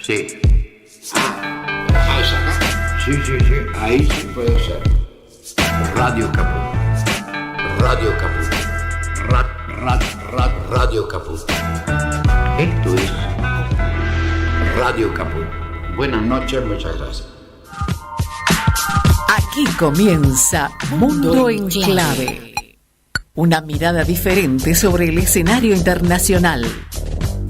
Sí. ¿Sabes acá? Sí. Ahí sí puede ser. Radio Caput. Radio Caput. Radio Caput. Esto es Radio Caput. Buenas noches, muchas gracias. Aquí comienza Mundo en Clave. Una mirada diferente sobre el escenario internacional.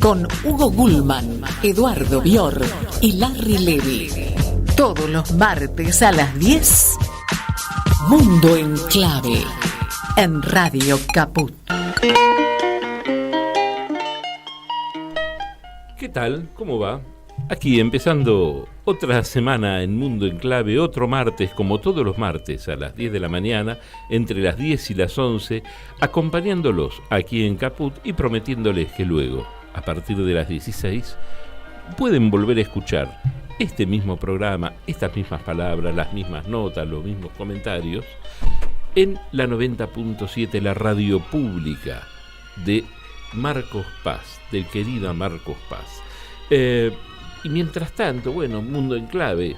Con Hugo Gulman, Eduardo Bior y Larry Levy. Todos los martes a las 10. Mundo en Clave. En Radio Caput. ¿Qué tal? ¿Cómo va? Aquí empezando otra semana en Mundo en Clave, otro martes, como todos los martes, a las 10 de la mañana, entre las 10 y las 11, acompañándolos aquí en Caput y prometiéndoles que luego, a partir de las 16, pueden volver a escuchar este mismo programa, estas mismas palabras, las mismas notas, los mismos comentarios, en la 90.7, la radio pública de Marcos Paz, del querido Marcos Paz. Y mientras tanto, bueno, Mundo en Clave,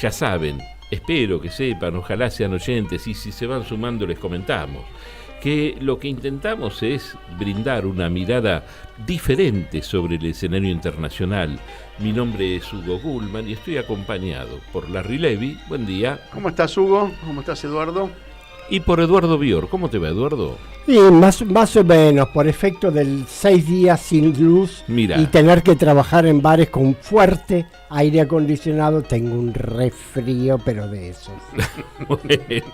ya saben, espero que sepan, ojalá sean oyentes, y si se van sumando les comentamos, que lo que intentamos es brindar una mirada diferente sobre el escenario internacional. Mi nombre es Hugo Gulman y estoy acompañado por Larry Levy. Buen día. ¿Cómo estás, Hugo? ¿Cómo estás, Eduardo? Y por Eduardo Bior. ¿Cómo te va, Eduardo? Sí, más o menos, por efecto del 6 días sin luz. Mira. Y tener que trabajar en bares con fuerte aire acondicionado, tengo un resfrío, pero de eso. Bueno,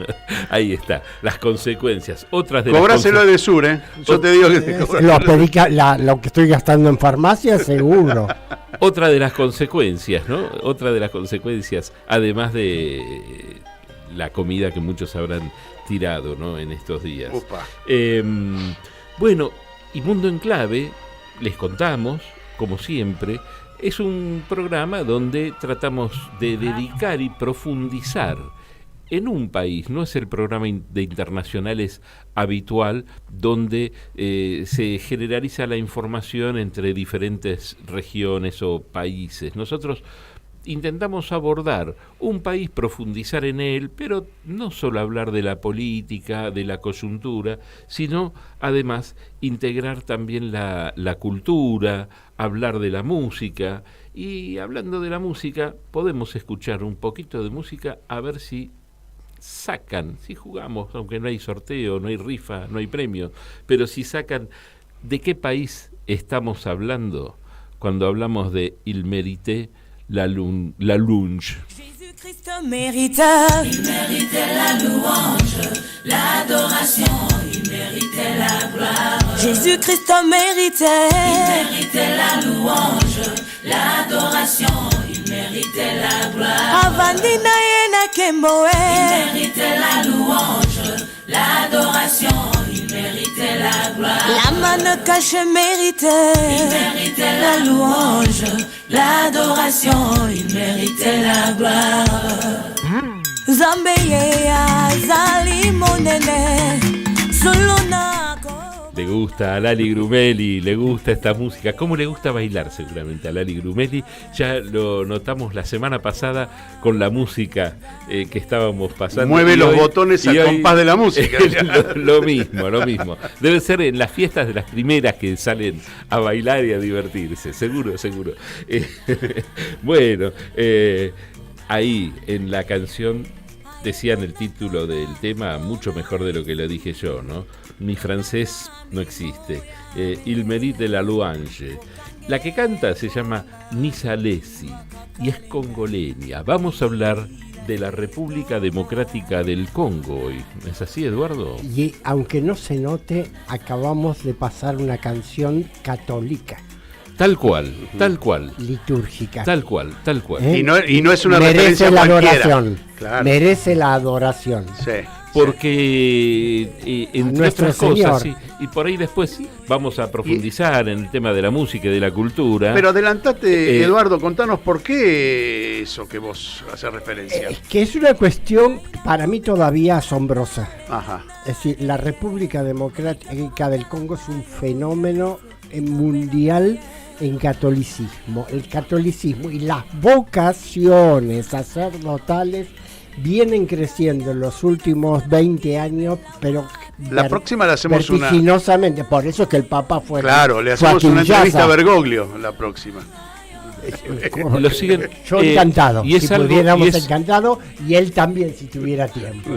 ahí está, las consecuencias. Otras de Cobráselo de Sur, ¿eh? Yo te digo que te lo que estoy gastando en farmacia, seguro. Otra de las consecuencias, ¿no? Otra de las consecuencias, además de la comida que muchos habrán tirado, ¿no?, en estos días. Bueno, y Mundo en Clave, les contamos, como siempre, es un programa donde tratamos de dedicar y profundizar en un país. No es el programa de internacionales habitual donde se generaliza la información entre diferentes regiones o países. Nosotros intentamos abordar un país, profundizar en él, pero no solo hablar de la política, de la coyuntura, sino además integrar también la cultura, hablar de la música. Y hablando de la música, podemos escuchar un poquito de música a ver si sacan, si jugamos, aunque no hay sorteo, no hay rifa, no hay premio, pero si sacan de qué país estamos hablando cuando hablamos de Il Mérite la Lunge. Jésus-Christ méritait, il méritait la louange, l'adoration, il méritait la gloire. Jésus-Christ méritait, il méritait la louange, l'adoration, il méritait la gloire. Avandina yena kemboe, il méritait la louange, l'adoration, il méritait la gloire. La manne cachée méritait, il méritait la louange, l'adoration, il méritait la gloire. Zambeye Zalimonene Solonako. Le gusta a Lali Grumeli, le gusta esta música. ¿Cómo le gusta bailar seguramente a Lali Grumeli? Ya lo notamos la semana pasada con la música que estábamos pasando. Mueve los botones al compás de la música. Lo mismo. Debe ser en las fiestas de las primeras que salen a bailar y a divertirse, seguro. Bueno, ahí en la canción decían el título del tema mucho mejor de lo que lo dije yo, ¿no? Mi francés no existe. Il Mérite la louange. La que canta se llama Nisa Lesi y es congoleña. Vamos a hablar de la República Democrática del Congo hoy. ¿Es así, Eduardo? Y aunque no se note, acabamos de pasar una canción católica. Tal cual. Litúrgica. Tal cual. Y no es una merece referencia la cualquiera. Adoración. Claro. Merece la adoración. Sí. Porque entre Nuestro otras cosas, Señor. sí, y por ahí después vamos a profundizar en el tema de la música y de la cultura. Pero adelantate, Eduardo, contanos por qué eso que vos haces referencia. Que es una cuestión para mí todavía asombrosa. Ajá. Es decir, la República Democrática del Congo es un fenómeno mundial en catolicismo. El catolicismo y las vocaciones sacerdotales vienen creciendo en los últimos 20 años, pero la próxima le hacemos vertiginosamente. Por eso es que el Papa fue... Claro, le hacemos una entrevista a Bergoglio la próxima. Lo siguen, yo encantado, y es si algo, pudiéramos, encantado, y él también si tuviera tiempo.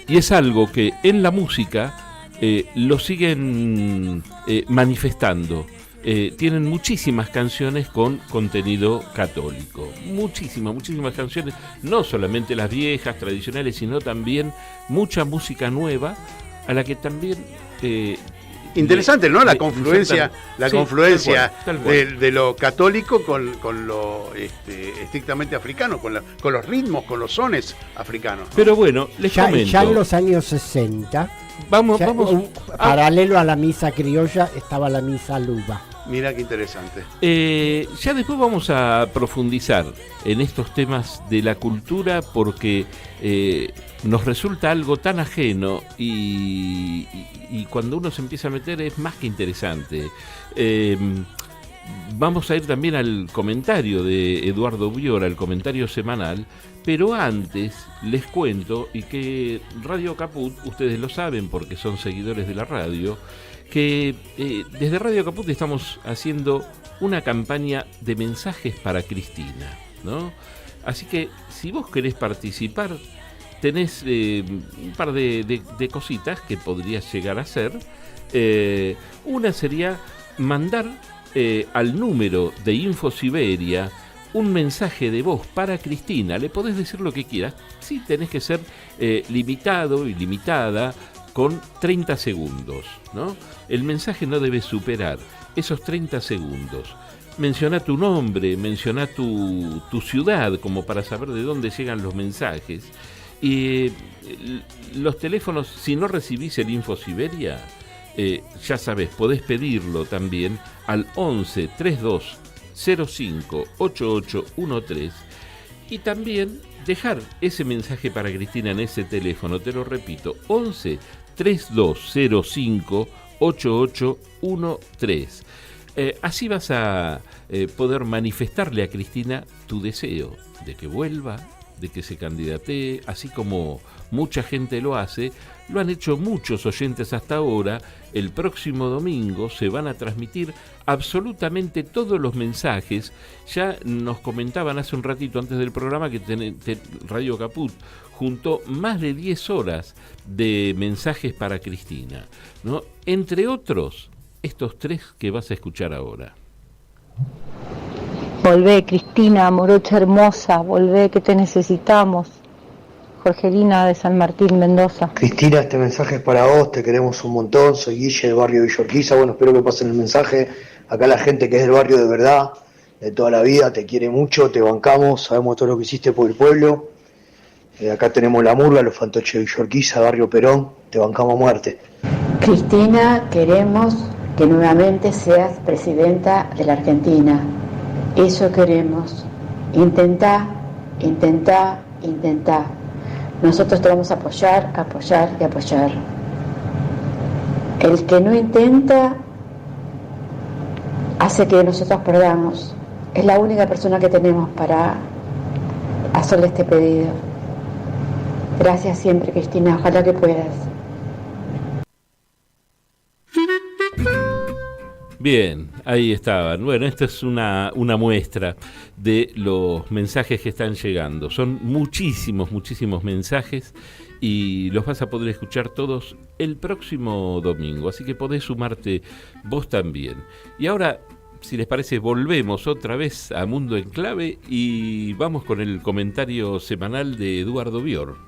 Y es algo que en la música lo siguen manifestando. Tienen muchísimas canciones con contenido católico, muchísimas canciones, no solamente las viejas, tradicionales, sino también mucha música nueva, a la que también... interesante, ¿no? La confluencia tal cual. De lo católico con lo estrictamente africano, con los ritmos, con los sones africanos, ¿no? Pero bueno, les comento. Ya en los años 60, vamos. Paralelo a la misa criolla estaba la misa luba. Mira qué interesante. Ya después vamos a profundizar en estos temas de la cultura porque nos resulta algo tan ajeno y cuando uno se empieza a meter es más que interesante. Vamos a ir también al comentario de Eduardo Bior, al comentario semanal, pero antes les cuento, y que Radio Caput, ustedes lo saben porque son seguidores de la radio, que desde Radio Caput estamos haciendo una campaña de mensajes para Cristina, ¿no? Así que si vos querés participar, tenés un par de cositas que podrías llegar a hacer. Una sería mandar al número de InfoSiberia un mensaje de voz para Cristina. Le podés decir lo que quieras. Sí, tenés que ser limitado y limitada con 30 segundos, ¿no? El mensaje no debe superar esos 30 segundos. Menciona tu nombre, menciona tu ciudad, como para saber de dónde llegan los mensajes. Y los teléfonos, si no recibís el InfoSiberia, ya sabés, podés pedirlo también al 11 32 05 8813 y también dejar ese mensaje para Cristina en ese teléfono. Te lo repito, 11 3205 8813. Así vas a poder manifestarle a Cristina tu deseo de que vuelva, de que se candidatee, así como mucha gente lo hace. Lo han hecho muchos oyentes hasta ahora. El próximo domingo se van a transmitir absolutamente todos los mensajes. Ya nos comentaban hace un ratito antes del programa que Radio Caput juntó más de 10 horas de mensajes para Cristina, ¿no? Entre otros, estos 3 que vas a escuchar ahora. Volvé, Cristina, morocha hermosa, volvé que te necesitamos. Jorgelina de San Martín, Mendoza. Cristina, este mensaje es para vos, te queremos un montón, soy Guille del barrio Villa Urquiza. Bueno, espero que pasen el mensaje. Acá la gente que es del barrio de verdad, de toda la vida, te quiere mucho, te bancamos, sabemos todo lo que hiciste por el pueblo. Acá tenemos la murga, los fantoches de Villa Urquiza, barrio Perón, te bancamos a muerte. Cristina, queremos que nuevamente seas presidenta de la Argentina. Eso queremos. Intentá. Nosotros te vamos a apoyar y apoyar. El que no intenta hace que nosotros perdamos. Es la única persona que tenemos para hacerle este pedido. Gracias siempre, Cristina. Ojalá que puedas. Bien, ahí estaban. Bueno, esta es una muestra de los mensajes que están llegando. Son muchísimos mensajes y los vas a poder escuchar todos el próximo domingo. Así que podés sumarte vos también. Y ahora, si les parece, volvemos otra vez a Mundo en Clave y vamos con el comentario semanal de Eduardo Bior.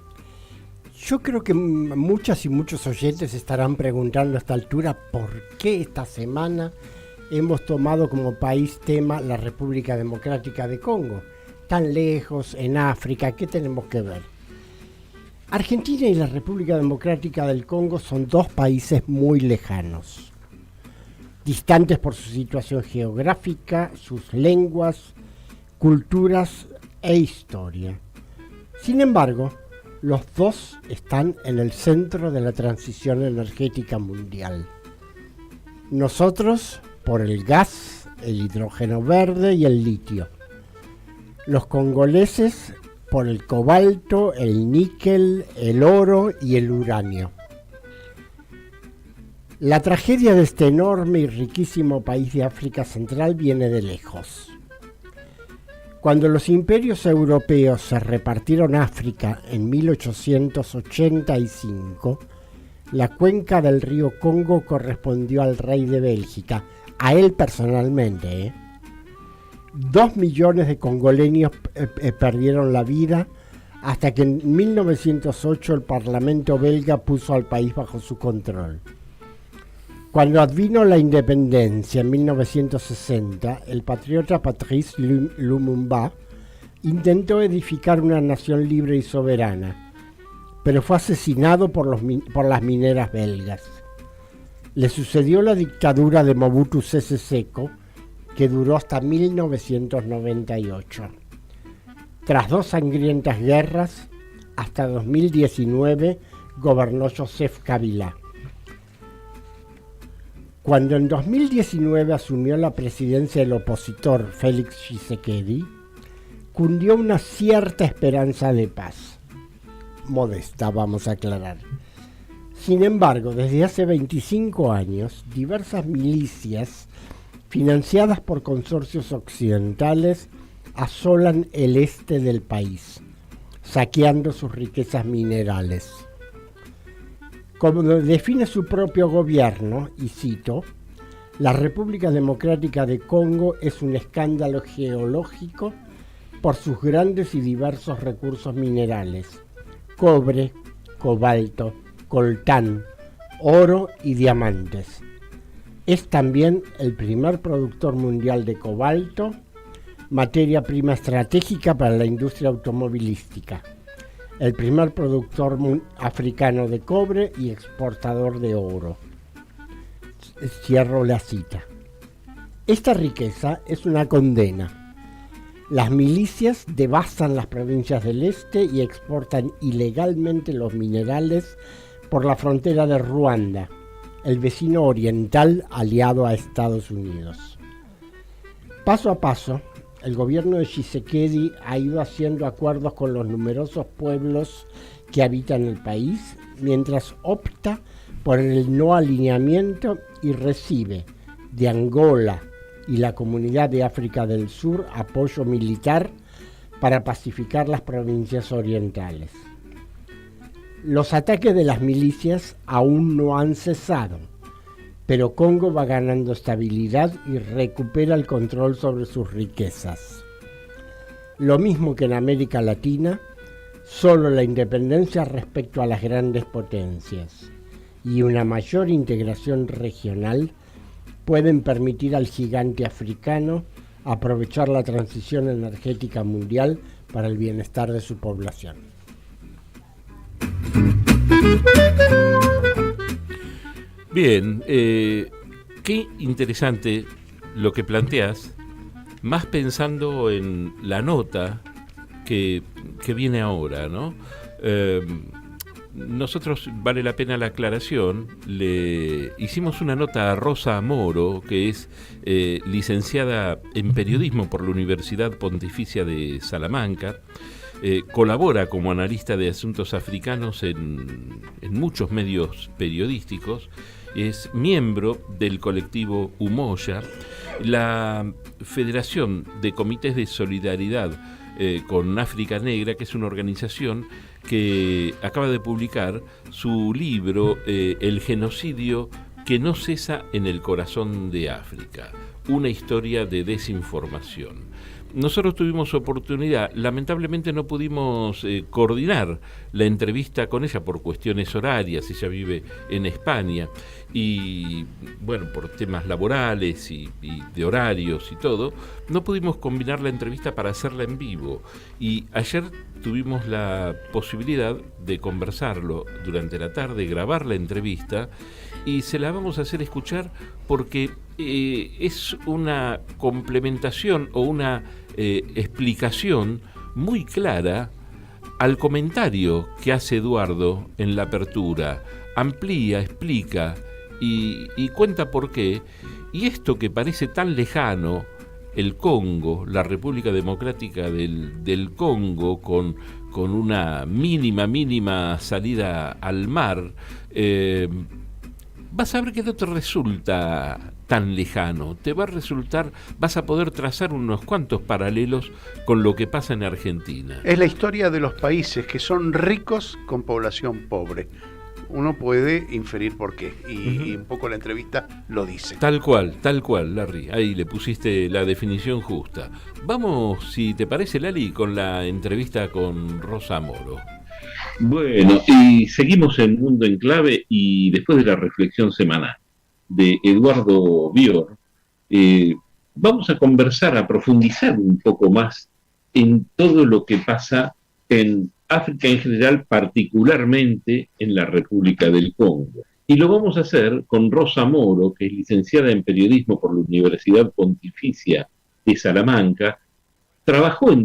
Yo creo que muchas y muchos oyentes estarán preguntando a esta altura por qué esta semana hemos tomado como país tema la República Democrática de Congo. Tan lejos, en África, ¿qué tenemos que ver? Argentina y la República Democrática del Congo son dos países muy lejanos, distantes por su situación geográfica, sus lenguas, culturas e historia. Sin embargo, los dos están en el centro de la transición energética mundial. Nosotros por el gas el hidrógeno verde y el litio. Los congoleses por el cobalto, el níquel, el oro y el uranio. La tragedia de este enorme y riquísimo país de África Central viene de lejos. Cuando los imperios europeos se repartieron África en 1885, la cuenca del río Congo correspondió al rey de Bélgica, a él personalmente. 2 millones de congoleños perdieron la vida hasta que en 1908 el Parlamento belga puso al país bajo su control. Cuando advino la independencia en 1960, el patriota Patrice Lumumba intentó edificar una nación libre y soberana, pero fue asesinado por las mineras belgas. Le sucedió la dictadura de Mobutu Sese Seko, que duró hasta 1998. Tras 2 sangrientas guerras, hasta 2019 gobernó Joseph Kabila. Cuando en 2019 asumió la presidencia el opositor Félix Tshisekedi, cundió una cierta esperanza de paz. Modesta, vamos a aclarar. Sin embargo, desde hace 25 años, diversas milicias financiadas por consorcios occidentales asolan el este del país, saqueando sus riquezas minerales. Como define su propio gobierno, y cito, la República Democrática de Congo es un escándalo geológico por sus grandes y diversos recursos minerales, cobre, cobalto, coltán, oro y diamantes. Es también el primer productor mundial de cobalto, materia prima estratégica para la industria automovilística, el primer productor africano de cobre y exportador de oro. Cierro la cita. Esta riqueza es una condena. Las milicias devastan las provincias del este y exportan ilegalmente los minerales por la frontera de Ruanda, el vecino oriental aliado a Estados Unidos. Paso a paso, el gobierno de Tshisekedi ha ido haciendo acuerdos con los numerosos pueblos que habitan el país, mientras opta por el no alineamiento y recibe de Angola y la Comunidad de África del Sur apoyo militar para pacificar las provincias orientales. Los ataques de las milicias aún no han cesado, pero Congo va ganando estabilidad y recupera el control sobre sus riquezas. Lo mismo que en América Latina, solo la independencia respecto a las grandes potencias y una mayor integración regional pueden permitir al gigante africano aprovechar la transición energética mundial para el bienestar de su población. Bien, qué interesante lo que planteas, más pensando en la nota que viene ahora, ¿no? Nosotros, vale la pena la aclaración, le hicimos una nota a Rosa Moro, que es licenciada en periodismo por la Universidad Pontificia de Salamanca. Colabora como analista de asuntos africanos en muchos medios periodísticos, es miembro del colectivo Umoja, la Federación de Comités de Solidaridad con África Negra, que es una organización que acaba de publicar su libro El genocidio que no cesa en el corazón de África, una historia de desinformación. Nosotros tuvimos oportunidad, lamentablemente no pudimos coordinar la entrevista con ella por cuestiones horarias, ella vive en España y bueno, por temas laborales y de horarios y todo, no pudimos combinar la entrevista para hacerla en vivo y ayer tuvimos la posibilidad de conversarlo durante la tarde, grabar la entrevista y se la vamos a hacer escuchar porque es una complementación o una explicación muy clara al comentario que hace Eduardo en la apertura. Amplía, explica y cuenta por qué. Y esto que parece tan lejano, el Congo, la República Democrática del Congo, con una mínima salida al mar, vas a ver que no te resulta tan lejano, te va a resultar, vas a poder trazar unos cuantos paralelos con lo que pasa en Argentina. Es la historia de los países que son ricos con población pobre. Uno puede inferir por qué, y un poco la entrevista lo dice. Tal cual, Larry, ahí le pusiste la definición justa. Vamos, si te parece, Lali, con la entrevista con Rosa Moro. Bueno, y seguimos en Mundo en Clave, y después de la reflexión semanal de Eduardo Bior, vamos a conversar, a profundizar un poco más en todo lo que pasa en África en general, particularmente en la República del Congo. Y lo vamos a hacer con Rosa Moro, que es licenciada en periodismo por la Universidad Pontificia de Salamanca. Trabajó en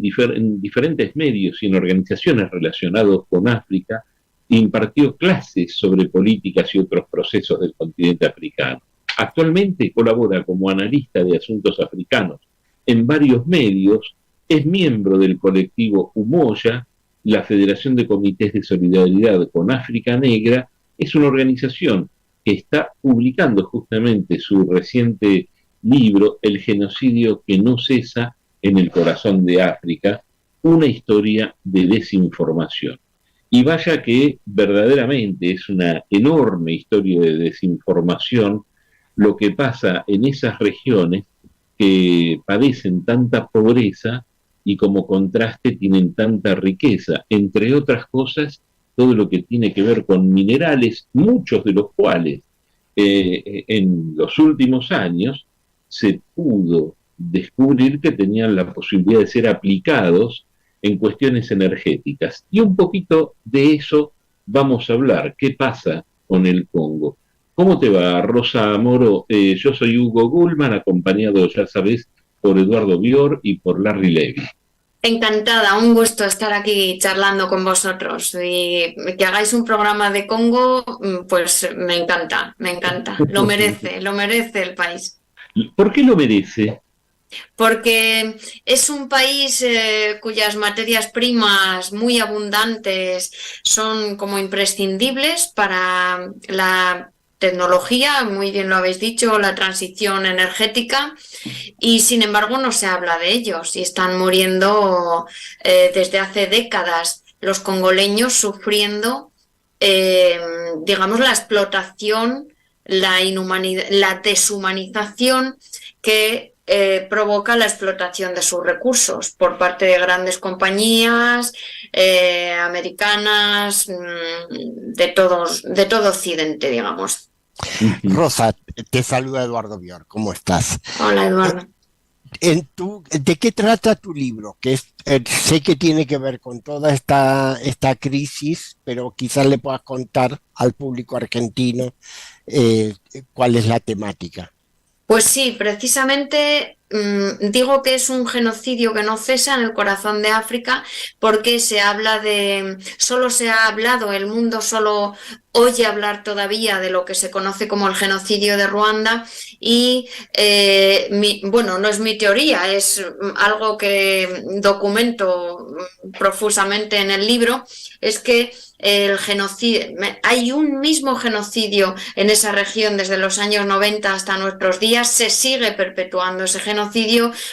diferentes medios y en organizaciones relacionadas con África, e impartió clases sobre políticas y otros procesos del continente africano. Actualmente colabora como analista de asuntos africanos en varios medios, es miembro del colectivo Umoja, la Federación de Comités de Solidaridad con África Negra. Es una organización que está publicando justamente su reciente libro, El genocidio que no cesa en el corazón de África, una historia de desinformación. Y vaya que verdaderamente es una enorme historia de desinformación lo que pasa en esas regiones que padecen tanta pobreza y como contraste tienen tanta riqueza, entre otras cosas, todo lo que tiene que ver con minerales, muchos de los cuales en los últimos años se pudo descubrir que tenían la posibilidad de ser aplicados en cuestiones energéticas. Y un poquito de eso vamos a hablar. ¿Qué pasa con el Congo? ¿Cómo te va, Rosa Moro? Yo soy Hugo Gullman, acompañado, ya sabes, por Eduardo Bior y por Larry Levy. Encantada, un gusto estar aquí charlando con vosotros, y que hagáis un programa de Congo, pues me encanta, lo merece el país. ¿Por qué lo merece? Porque es un país cuyas materias primas muy abundantes son como imprescindibles para la tecnología, muy bien lo habéis dicho, la transición energética, y sin embargo no se habla de ellos y están muriendo desde hace décadas los congoleños sufriendo, digamos, la explotación, la deshumanización que provoca la explotación de sus recursos por parte de grandes compañías americanas, de todo Occidente, digamos. Rosa, te saluda Eduardo Bior, ¿cómo estás? Hola, Eduardo. ¿De qué trata tu libro? Que sé que tiene que ver con toda esta crisis, pero quizás le puedas contar al público argentino cuál es la temática. Pues sí, precisamente digo que es un genocidio que no cesa en el corazón de África, porque solo se ha hablado, el mundo solo oye hablar todavía de lo que se conoce como el genocidio de Ruanda, y no es mi teoría, es algo que documento profusamente en el libro, es que el genocidio, hay un mismo genocidio en esa región desde los años 90 hasta nuestros días, se sigue perpetuando ese genocidio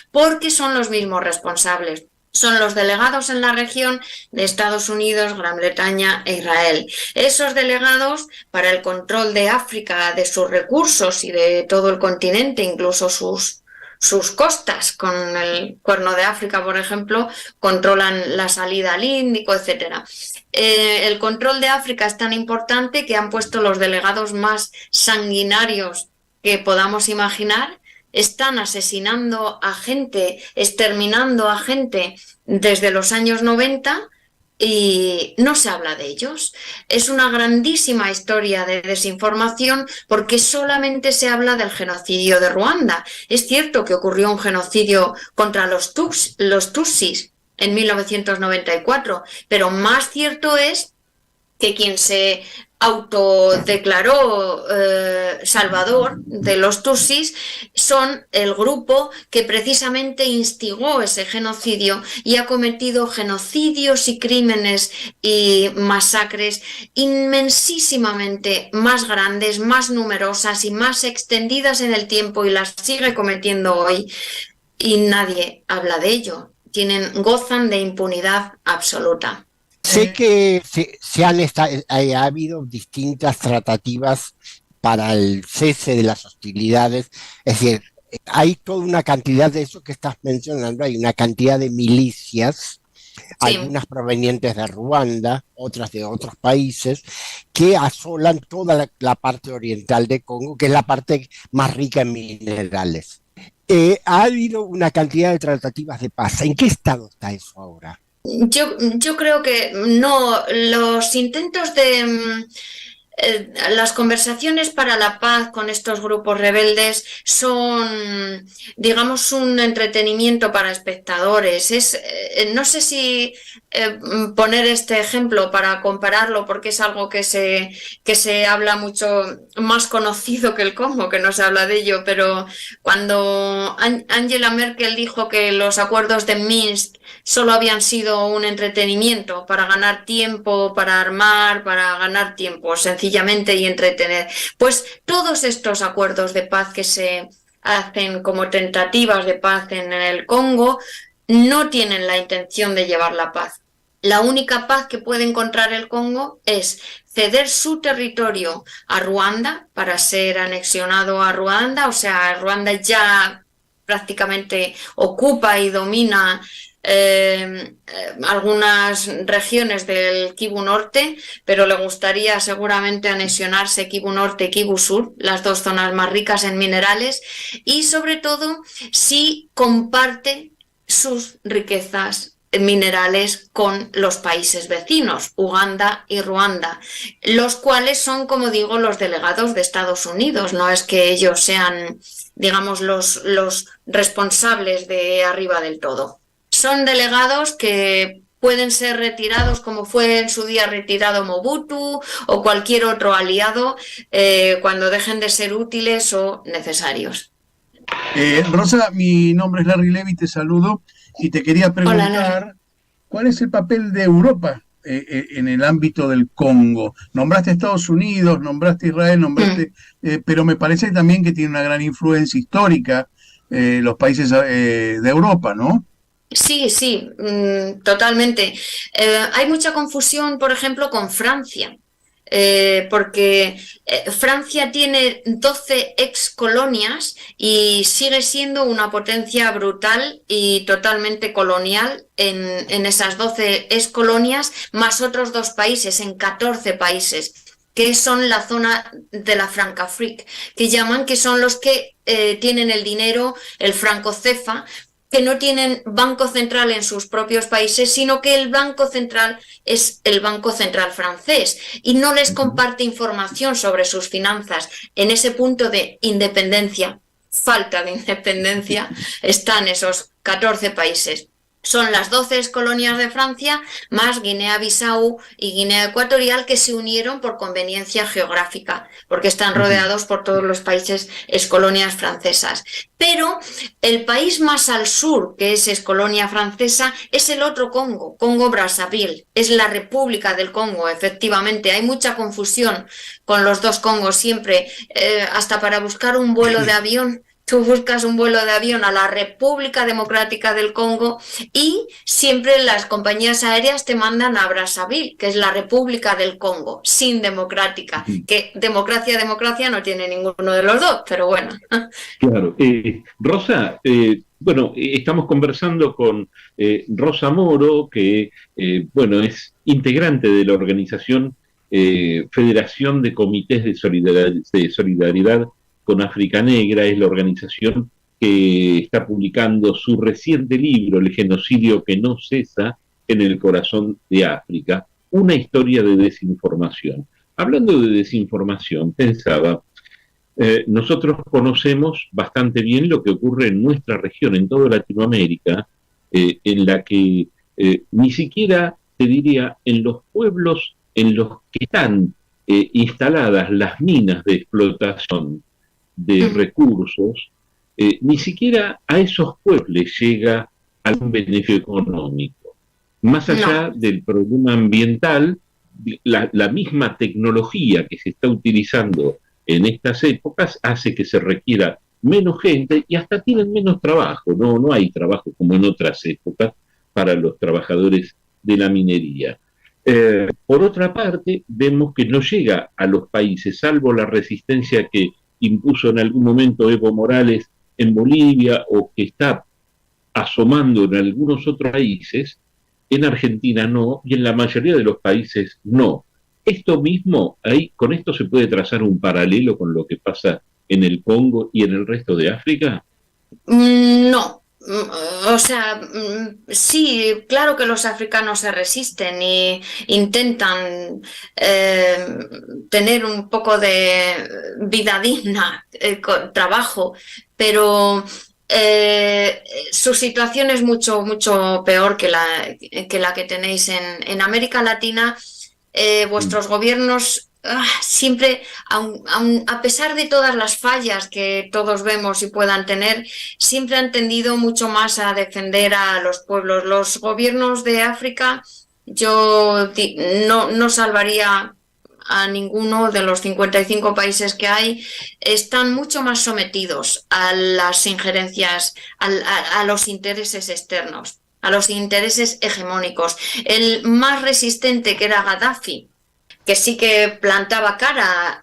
porque son los mismos responsables. Son los delegados en la región de Estados Unidos, Gran Bretaña e Israel. Esos delegados para el control de África, de sus recursos y de todo el continente, incluso sus costas, con el Cuerno de África, por ejemplo, controlan la salida al Índico, etcétera. El control de África es tan importante que han puesto los delegados más sanguinarios que podamos imaginar. Están asesinando a gente, exterminando a gente desde los años 90 y no se habla de ellos. Es una grandísima historia de desinformación porque solamente se habla del genocidio de Ruanda. Es cierto que ocurrió un genocidio contra los Tutsis en 1994, pero más cierto es que quien se autodeclaró salvador de los Tutsis, son el grupo que precisamente instigó ese genocidio y ha cometido genocidios y crímenes y masacres inmensísimamente más grandes, más numerosas y más extendidas en el tiempo, y las sigue cometiendo hoy, y nadie habla de ello. Gozan de impunidad absoluta. Sé que ha habido distintas tratativas para el cese de las hostilidades, es decir, hay toda una cantidad de eso que estás mencionando, hay una cantidad de milicias, sí, algunas provenientes de Ruanda, otras de otros países, que asolan toda la parte oriental de Congo, que es la parte más rica en minerales. Ha habido una cantidad de tratativas de paz. ¿En qué estado está eso ahora? Yo creo que no. Los intentos de las conversaciones para la paz con estos grupos rebeldes son, digamos, un entretenimiento para espectadores. No sé si poner este ejemplo para compararlo, porque es algo que se habla mucho, más conocido que el Congo, que no se habla de ello, pero cuando Angela Merkel dijo que los acuerdos de Minsk solo habían sido un entretenimiento para ganar tiempo, para armar, para ganar tiempo sencillamente y entretener, pues todos estos acuerdos de paz que se hacen como tentativas de paz en el Congo no tienen la intención de llevar la paz. La única paz que puede encontrar el Congo es ceder su territorio a Ruanda para ser anexionado a Ruanda, o sea, Ruanda ya prácticamente ocupa y domina algunas regiones del Kivu Norte, pero le gustaría seguramente anexionarse Kivu Norte y Kivu Sur, las dos zonas más ricas en minerales, y sobre todo si comparte sus riquezas minerales con los países vecinos, Uganda y Ruanda, los cuales son, como digo, los delegados de Estados Unidos. No es que ellos sean, digamos, los responsables de arriba del todo. Son delegados que pueden ser retirados, como fue en su día retirado Mobutu o cualquier otro aliado, cuando dejen de ser útiles o necesarios. Rosa, mi nombre es Larry Levy, te saludo y te quería preguntar, ¿cuál es el papel de Europa en el ámbito del Congo? Nombraste Estados Unidos, nombraste Israel, pero me parece también que tiene una gran influencia histórica los países de Europa, ¿no? Sí, totalmente. Hay mucha confusión, por ejemplo, con Francia, porque Francia tiene 12 excolonias y sigue siendo una potencia brutal y totalmente colonial en esas 12 excolonias, más otros 2 países, en 14 países, que son la zona de la Francafrique, que llaman, que son los que tienen el dinero, el franco CFA, que no tienen banco central en sus propios países, sino que el banco central es el Banco Central francés y no les comparte información sobre sus finanzas. En ese punto de independencia, falta de independencia, están esos 14 países. Son las 12 colonias de Francia, más Guinea-Bissau y Guinea Ecuatorial, que se unieron por conveniencia geográfica, porque están rodeados por todos los países excolonias francesas. Pero el país más al sur, que es excolonia francesa, es el otro Congo, Congo-Brazzaville. Es la República del Congo, efectivamente. Hay mucha confusión con los dos Congos siempre, hasta para buscar un vuelo de avión. Tú buscas un vuelo de avión a la República Democrática del Congo y siempre las compañías aéreas te mandan a Brazzaville, que es la República del Congo, sin democrática, que democracia no tiene ninguno de los dos, pero bueno. Claro. Rosa, estamos conversando con Rosa Moro, que es integrante de la organización Federación de Comités de Solidaridad con África Negra. Es la organización que está publicando su reciente libro, El genocidio que no cesa en el corazón de África, una historia de desinformación. Hablando de desinformación, pensaba, nosotros conocemos bastante bien lo que ocurre en nuestra región, en toda Latinoamérica, en la que ni siquiera, te diría, en los pueblos en los que están instaladas las minas de explotación de recursos, ni siquiera a esos pueblos les llega algún beneficio económico. Más allá del problema ambiental, la misma tecnología que se está utilizando en estas épocas hace que se requiera menos gente y hasta tienen menos trabajo. No hay trabajo como en otras épocas para los trabajadores de la minería. Por otra parte, vemos que no llega a los países, salvo la resistencia que impuso en algún momento Evo Morales en Bolivia o que está asomando en algunos otros países. En Argentina no, y en la mayoría de los países no. Esto mismo, con esto se puede trazar un paralelo con lo que pasa en el Congo y en el resto de África. No. O sea, sí, claro que los africanos se resisten y intentan tener un poco de vida digna, con trabajo, pero su situación es mucho, mucho peor que la que tenéis en América Latina. Vuestros gobiernos siempre, a pesar de todas las fallas que todos vemos y puedan tener, siempre han tendido mucho más a defender a los pueblos. Los gobiernos de África, yo no salvaría a ninguno de los 55 países que hay, están mucho más sometidos a las injerencias, a los intereses externos, a los intereses hegemónicos. El más resistente, que era Gaddafi, que sí que plantaba cara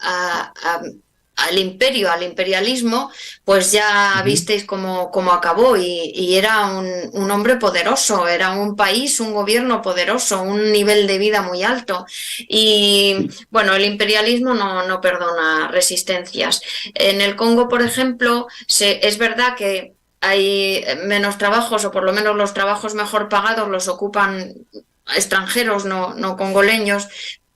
al imperio, al imperialismo, pues ya visteis cómo acabó y era un hombre poderoso, era un país, un gobierno poderoso, un nivel de vida muy alto y bueno, el imperialismo no perdona resistencias. En el Congo, por ejemplo, es verdad que hay menos trabajos, o por lo menos los trabajos mejor pagados los ocupan extranjeros, no congoleños,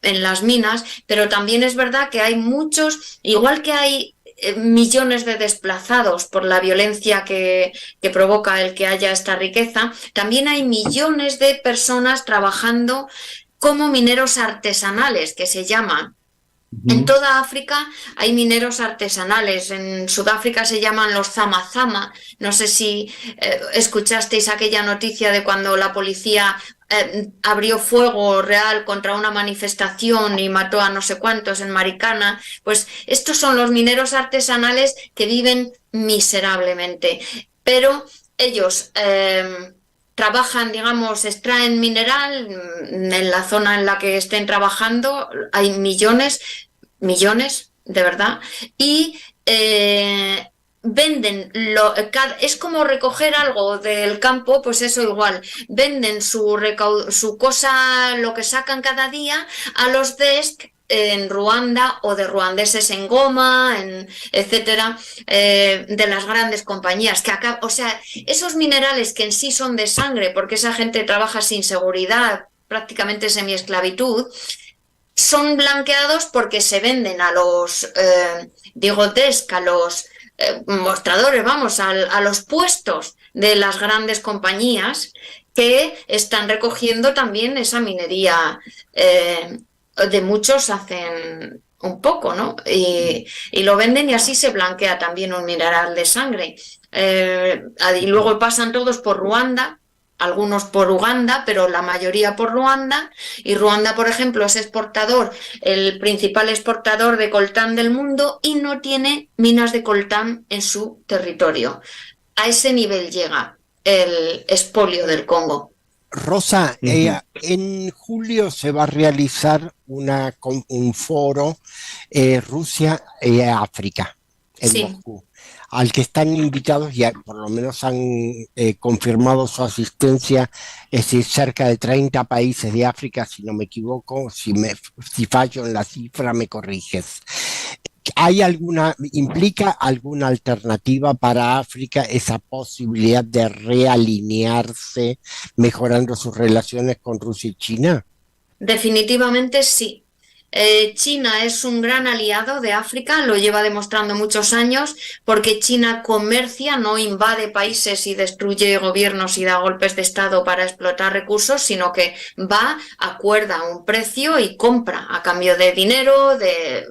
en las minas, pero también es verdad que hay muchos, igual que hay millones de desplazados por la violencia que provoca el que haya esta riqueza, también hay millones de personas trabajando como mineros artesanales, que se llaman. En toda África hay mineros artesanales. En Sudáfrica se llaman los zama-zama. No sé si escuchasteis aquella noticia de cuando la policía abrió fuego real contra una manifestación y mató a no sé cuántos en Maricana. Pues estos son los mineros artesanales que viven miserablemente. Pero ellos trabajan, digamos, extraen mineral en la zona en la que estén trabajando, hay millones, de verdad, y venden, es como recoger algo del campo, pues eso igual, venden su cosa, lo que sacan cada día, a los desk en Ruanda o de ruandeses en Goma, etcétera, de las grandes compañías. O sea, esos minerales que en sí son de sangre, porque esa gente trabaja sin seguridad, prácticamente semiesclavitud, son blanqueados porque se venden a los, desk, a los mostradores, vamos, a los puestos de las grandes compañías que están recogiendo también esa minería. De muchos hacen un poco, ¿no? Y lo venden y así se blanquea también un mineral de sangre. Y luego pasan todos por Ruanda, algunos por Uganda, pero la mayoría por Ruanda. Y Ruanda, por ejemplo, es el principal exportador de coltán del mundo y no tiene minas de coltán en su territorio. A ese nivel llega el expolio del Congo. Rosa, en julio se va a realizar un foro Rusia-África en Moscú, al que están invitados, ya por lo menos han confirmado su asistencia, es decir, cerca de 30 países de África, si no me equivoco, si fallo en la cifra me corriges. ¿Implica alguna alternativa para África esa posibilidad de realinearse, mejorando sus relaciones con Rusia y China? Definitivamente sí. China es un gran aliado de África, lo lleva demostrando muchos años, porque China comercia, no invade países y destruye gobiernos y da golpes de Estado para explotar recursos, sino que va, acuerda un precio y compra a cambio de dinero, de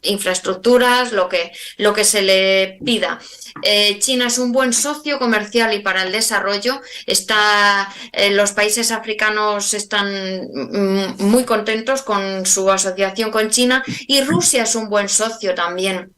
infraestructuras, lo que se le pida. China es un buen socio comercial y para el desarrollo. Los países africanos están muy contentos con su asociación con China, y Rusia es un buen socio también.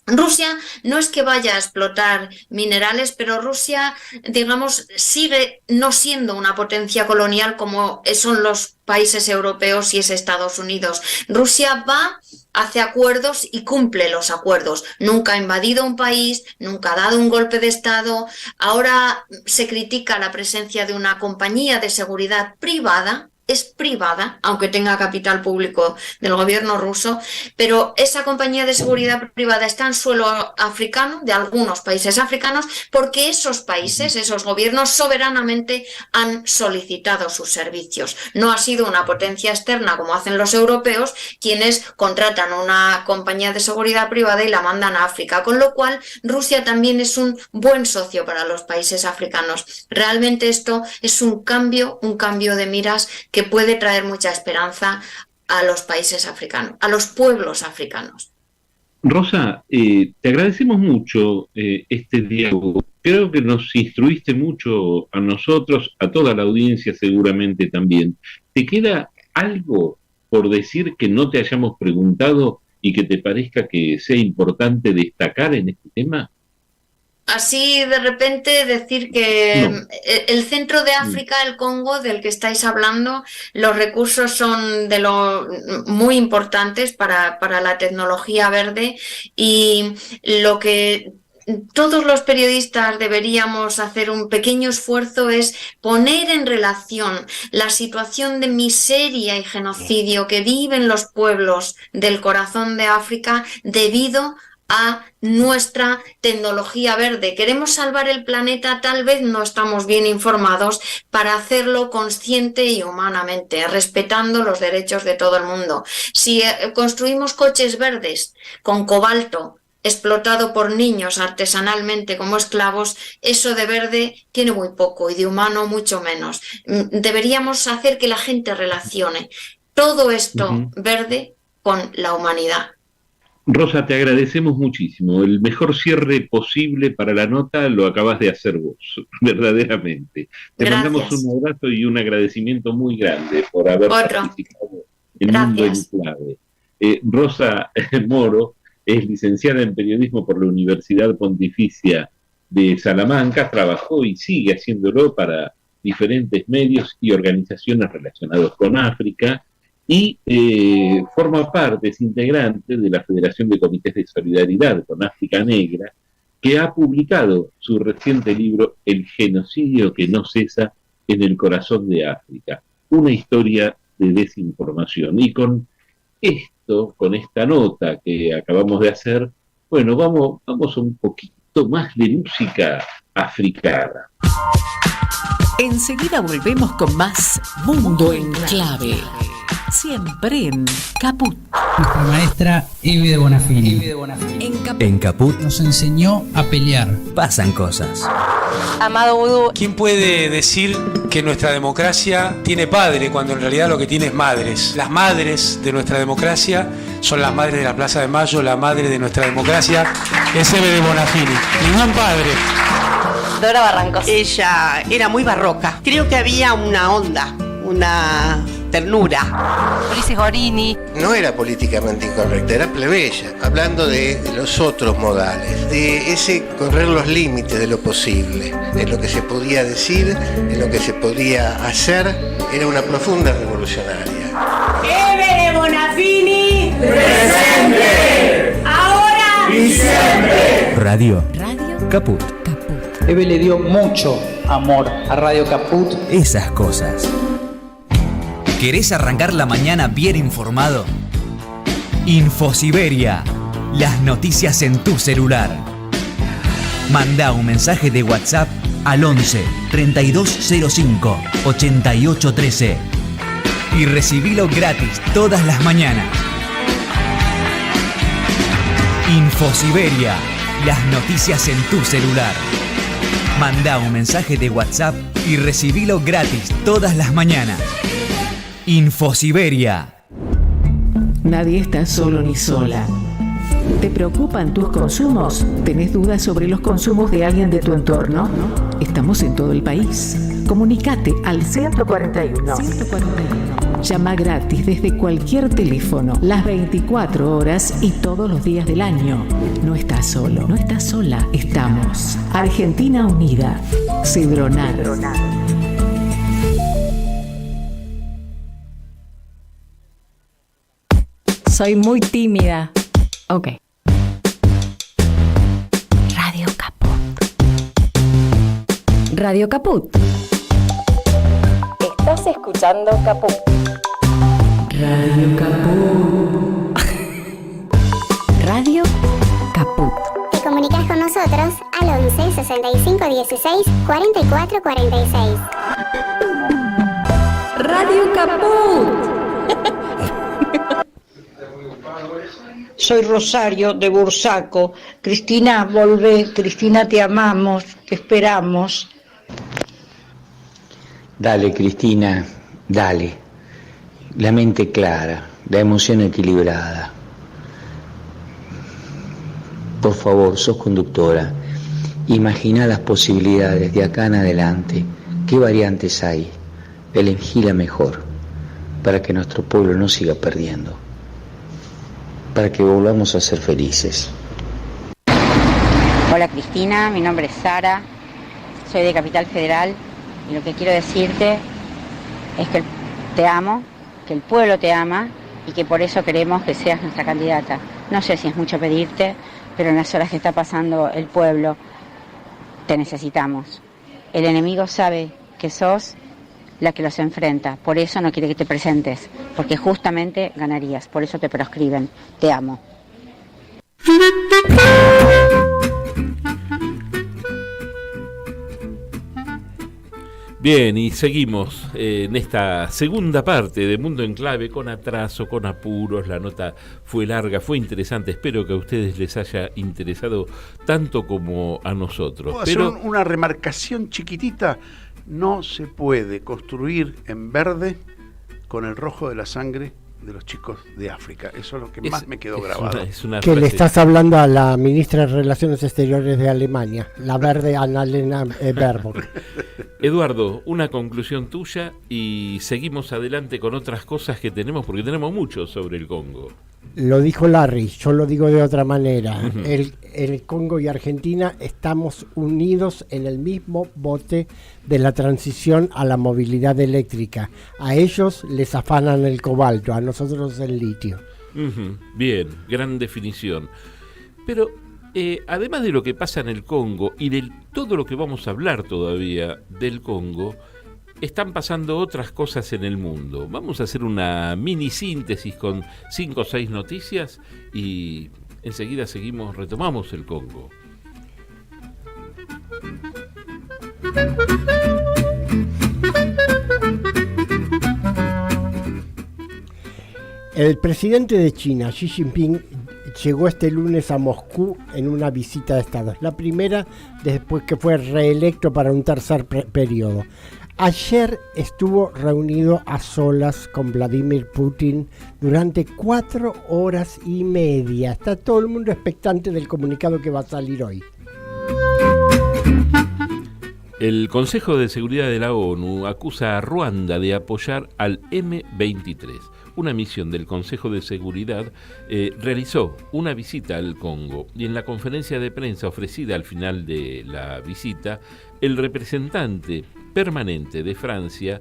Rusia no es que vaya a explotar minerales, pero Rusia, digamos, sigue no siendo una potencia colonial como son los países europeos y es Estados Unidos. Rusia va, hace acuerdos y cumple los acuerdos. Nunca ha invadido un país, nunca ha dado un golpe de Estado. Ahora se critica la presencia de una compañía de seguridad privada. Es privada, aunque tenga capital público del gobierno ruso, pero esa compañía de seguridad privada está en suelo africano, de algunos países africanos, porque esos países, esos gobiernos soberanamente han solicitado sus servicios. No ha sido una potencia externa como hacen los europeos, quienes contratan una compañía de seguridad privada y la mandan a África, con lo cual Rusia también es un buen socio para los países africanos. Realmente esto es un cambio de miras que puede traer mucha esperanza a los países africanos, a los pueblos africanos. Rosa, te agradecemos mucho este diálogo. Creo que nos instruiste mucho a nosotros, a toda la audiencia seguramente también. ¿Te queda algo por decir que no te hayamos preguntado y que te parezca que sea importante destacar en este tema? Así de repente decir que el centro de África, el Congo, del que estáis hablando, los recursos son muy importantes para la tecnología verde, y lo que todos los periodistas deberíamos hacer un pequeño esfuerzo es poner en relación la situación de miseria y genocidio que viven los pueblos del corazón de África debido a nuestra tecnología verde. Queremos salvar el planeta, tal vez no estamos bien informados para hacerlo consciente y humanamente, respetando los derechos de todo el mundo. Si construimos coches verdes con cobalto explotado por niños artesanalmente como esclavos, eso de verde tiene muy poco y de humano mucho menos. Deberíamos hacer que la gente relacione todo esto verde con la humanidad. Rosa, te agradecemos muchísimo. El mejor cierre posible para la nota lo acabas de hacer vos, verdaderamente. Te mandamos un abrazo y un agradecimiento muy grande por haber participado en Mundo en Clave. Rosa Moro es licenciada en Periodismo por la Universidad Pontificia de Salamanca, trabajó y sigue haciéndolo para diferentes medios y organizaciones relacionados con África, y forma parte, es integrante de la Federación de Comités de Solidaridad con África Negra, que ha publicado su reciente libro El genocidio que no cesa en el corazón de África, una historia de desinformación. Y con esto, con esta nota que acabamos de hacer, bueno, vamos a un poquito más de música africana. Enseguida volvemos con más Mundo en Clave. Siempre en Caput. Nuestra maestra Eve de Bonafini. En Caput nos enseñó a pelear. Pasan cosas. Amado Vudú. ¿Quién puede decir que nuestra democracia tiene padre cuando en realidad lo que tiene es madres? Las madres de nuestra democracia son las madres de la Plaza de Mayo, la madre de nuestra democracia es Eve de Bonafini. Ningún padre. Dora Barrancos. Ella era muy barroca. Creo que había una onda, una ternura. Ulises Gorini. No era políticamente incorrecta, era plebeya, hablando de los otros modales, de ese correr los límites de lo posible, de lo que se podía decir, de lo que se podía hacer. Era una profunda revolucionaria. Eve de Bonafini. Presente. Ahora y siempre. Radio Caput. Eve le dio mucho amor a Radio Caput. Esas cosas. ¿Querés arrancar la mañana bien informado? Infosiberia. Las noticias en tu celular. Mandá un mensaje de WhatsApp al 11 3205 8813 y recibilo gratis todas las mañanas. Infosiberia, las noticias en tu celular. Manda un mensaje de WhatsApp y recibilo gratis todas las mañanas. Infosiberia. Nadie está solo ni sola. ¿Te preocupan tus consumos? ¿Tenés dudas sobre los consumos de alguien de tu entorno? Estamos en todo el país. Comunicate al 141. Llama gratis desde cualquier teléfono, las 24 horas y todos los días del año. No estás solo, no estás sola. Estamos. Argentina Unida. Cedronar. Soy muy tímida. Ok. Radio Caput. Radio Caput. Estás escuchando Caput. Radio Caput. Radio Caput. Te comunicas con nosotros al 11 65 16 44 46. Radio Caput. Soy Rosario de Bursaco. Cristina, volvé. Cristina, te amamos, te esperamos. Dale, Cristina, dale. La mente clara, la emoción equilibrada. Por favor, sos conductora. Imagina las posibilidades de acá en adelante. ¿Qué variantes hay? Elegí la mejor para que nuestro pueblo no siga perdiendo. Para que volvamos a ser felices. Hola Cristina, mi nombre es Sara, soy de Capital Federal y lo que quiero decirte es que te amo, que el pueblo te ama y que por eso queremos que seas nuestra candidata. No sé si es mucho pedirte, pero en las horas que está pasando el pueblo te necesitamos. El enemigo sabe que sos la que los enfrenta, por eso no quiere que te presentes, porque justamente ganarías, por eso te proscriben. Te amo. Bien, y seguimos en esta segunda parte de Mundo en Clave, con atraso, con apuros. La nota fue larga, fue interesante. Espero que a ustedes les haya interesado tanto como a nosotros. ¿Puedo hacer una remarcación chiquitita? No se puede construir en verde con el rojo de la sangre de los chicos de África. Eso es lo que más me quedó grabado. Que le estás hablando a la ministra de Relaciones Exteriores de Alemania, la verde Annalena Baerbock. Eduardo, una conclusión tuya y seguimos adelante con otras cosas que tenemos, porque tenemos mucho sobre el Congo. Lo dijo Larry, yo lo digo de otra manera. El Congo y Argentina estamos unidos en el mismo bote de la transición a la movilidad eléctrica. A ellos les afanan el cobalto, a nosotros el litio. Bien, gran definición. Pero además de lo que pasa en el Congo y de todo lo que vamos a hablar todavía del Congo, están pasando otras cosas en el mundo. Vamos a hacer una mini síntesis con 5 o 6 noticias y enseguida retomamos el Congo. El presidente de China, Xi Jinping, llegó este lunes a Moscú en una visita de Estado. La primera después que fue reelecto para un tercer periodo. Ayer estuvo reunido a solas con Vladimir Putin durante 4 horas y media. Está todo el mundo expectante del comunicado que va a salir hoy. El Consejo de Seguridad de la ONU acusa a Ruanda de apoyar al M23. Una misión del Consejo de Seguridad realizó una visita al Congo y en la conferencia de prensa ofrecida al final de la visita, el representante permanente de Francia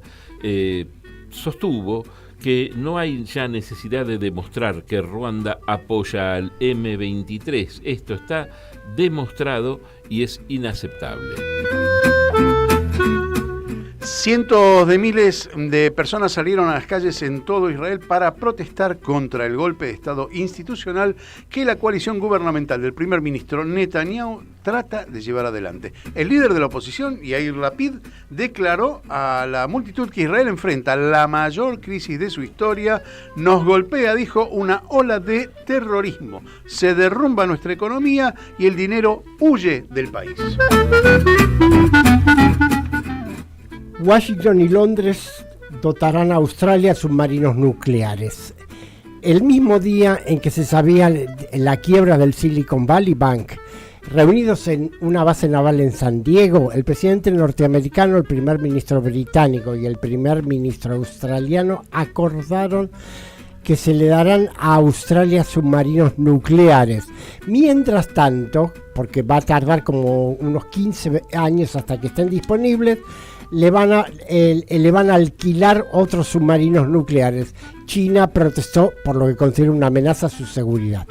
sostuvo que no hay ya necesidad de demostrar que Ruanda apoya al M23. Esto está demostrado y es inaceptable. Cientos de miles de personas salieron a las calles en todo Israel para protestar contra el golpe de Estado institucional que la coalición gubernamental del primer ministro Netanyahu trata de llevar adelante. El líder de la oposición, Yair Lapid, declaró a la multitud que Israel enfrenta la mayor crisis de su historia. Nos golpea, dijo, una ola de terrorismo. Se derrumba nuestra economía y el dinero huye del país. Washington y Londres dotarán a Australia submarinos nucleares. El mismo día en que se sabía la quiebra del Silicon Valley Bank, reunidos en una base naval en San Diego, el presidente norteamericano, el primer ministro británico y el primer ministro australiano acordaron que se le darán a Australia submarinos nucleares. Mientras tanto, porque va a tardar como unos 15 años hasta que estén disponibles, le van a alquilar otros submarinos nucleares. China protestó por lo que considera una amenaza a su seguridad.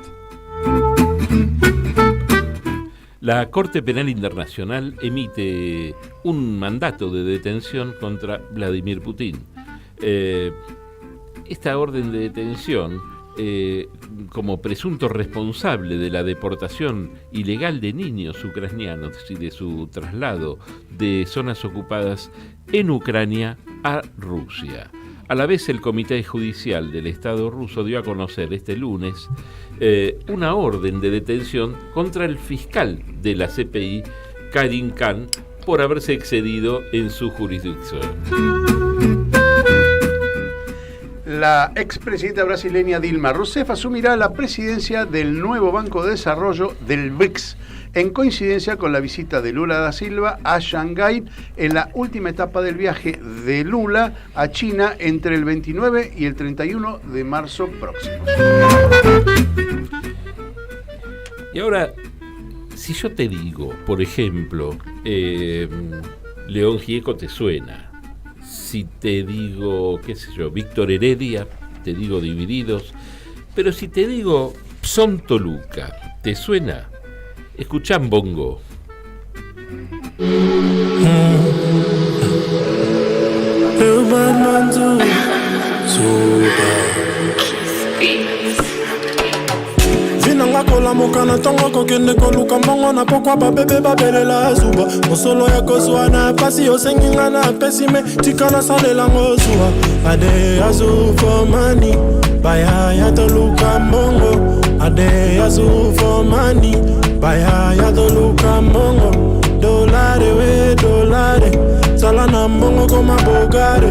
La Corte Penal Internacional emite un mandato de detención contra Vladimir Putin. Esta orden de detención, como presunto responsable de la deportación ilegal de niños ucranianos y de su traslado de zonas ocupadas en Ucrania a Rusia. A la vez, el Comité Judicial del Estado ruso dio a conocer este lunes una orden de detención contra el fiscal de la CPI, Karim Khan, por haberse excedido en su jurisdicción. La expresidenta brasileña Dilma Rousseff asumirá la presidencia del nuevo Banco de Desarrollo del BRICS, en coincidencia con la visita de Lula da Silva a Shanghái en la última etapa del viaje de Lula a China entre el 29 y el 31 de marzo próximo. Y ahora, si yo te digo, por ejemplo, León Gieco te suena. Si te digo, qué sé yo, Víctor Heredia, te digo Divididos. Pero si te digo Son Toluca, ¿te suena? Escuchá Bongo. Kola mokana tongo kokende koluka mongo na pokwa babebe babelela zuba mosolo ya kozwana pasi osenginga na pesime tikana salela ngozwa ade azu for money baya ya toluka mongo ade azu for money baya ya toluka mongo dolare we dolare salana mongo koma bogare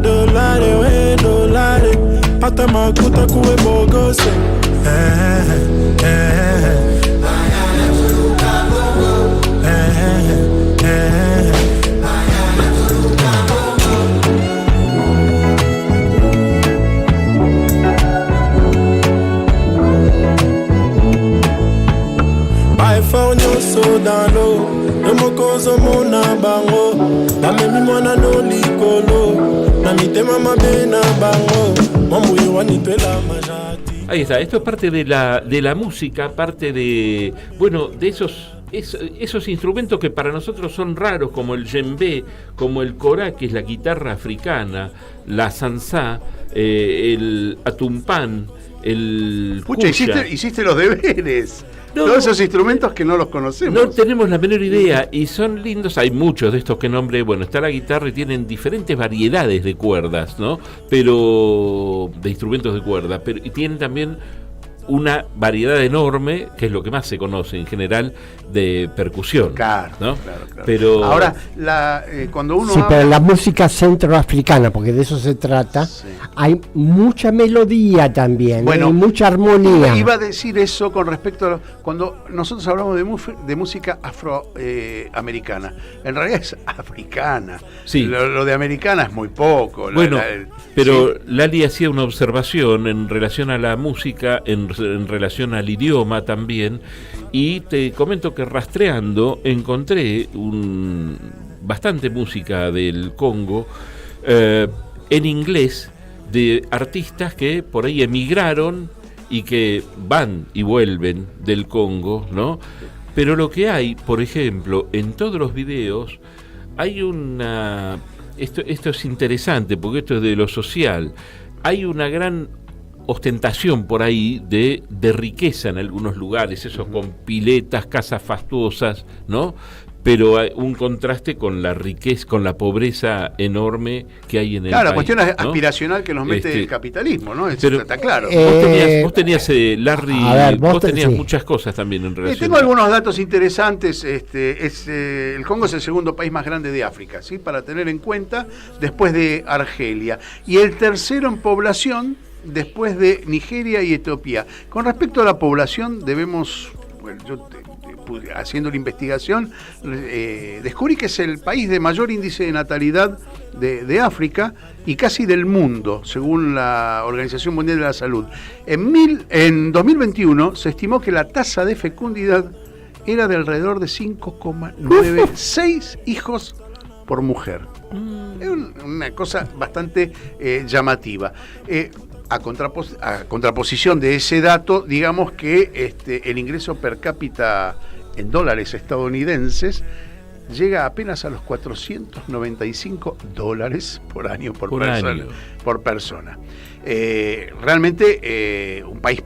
dolare we dolare pata makuta kuwe bogose Baefonyo sodano, emokozo mona bango, na memi mwana no likolo, na mitema mabena bango, mamuyo wanitwela majati. Ahí está, esto es parte de la música, parte de, bueno, de esos instrumentos que para nosotros son raros, como el djembe, como el korá, que es la guitarra africana, la zanzá, el atumpán, el Pucha, hiciste los deberes. No, todos esos instrumentos que no los conocemos. No tenemos la menor idea y son lindos. Hay muchos de estos que nombré. Bueno, está la guitarra y tienen diferentes variedades de cuerdas, ¿no? Pero de instrumentos de cuerda. Pero y tienen también una variedad enorme, que es lo que más se conoce en general, de percusión. Claro, ¿no? Claro. Pero ahora, cuando uno sí, pero la música centroafricana, porque de eso se trata, sí, hay mucha melodía también, y mucha armonía. Iba a decir eso con respecto a cuando nosotros hablamos de música afroamericana. En realidad es africana. Sí. Lo de americana es muy poco. Bueno, pero sí. Lali hacía una observación en relación a la música, en relación al idioma también, y te comento que rastreando encontré bastante música del Congo en inglés, de artistas que por ahí emigraron y que van y vuelven del Congo, ¿no? Pero lo que hay, por ejemplo, en todos los videos hay una esto es interesante, porque esto es de lo social. Hay una gran ostentación por ahí de riqueza en algunos lugares, esos con piletas, casas fastuosas, ¿no? Pero hay un contraste con la riqueza, con la pobreza enorme que hay en el país. La cuestión ¿no? aspiracional que nos mete el capitalismo, ¿no? Pero, está claro. Vos tenías Larry, vos tenías muchas cosas también en relación. Tengo algunos datos interesantes. El Congo es el segundo país más grande de África, ¿sí? Para tener en cuenta, después de Argelia. Y el tercero en población, después de Nigeria y Etiopía. Con respecto a la población, debemos... Bueno, yo haciendo la investigación, descubrí que es el país de mayor índice de natalidad de África y casi del mundo, según la Organización Mundial de la Salud. En 2021 se estimó que la tasa de fecundidad era de alrededor de 5,96 hijos por mujer. Es una cosa bastante llamativa. A contraposición de ese dato, digamos que el ingreso per cápita en dólares estadounidenses llega apenas a los $495 por año por persona. Realmente un país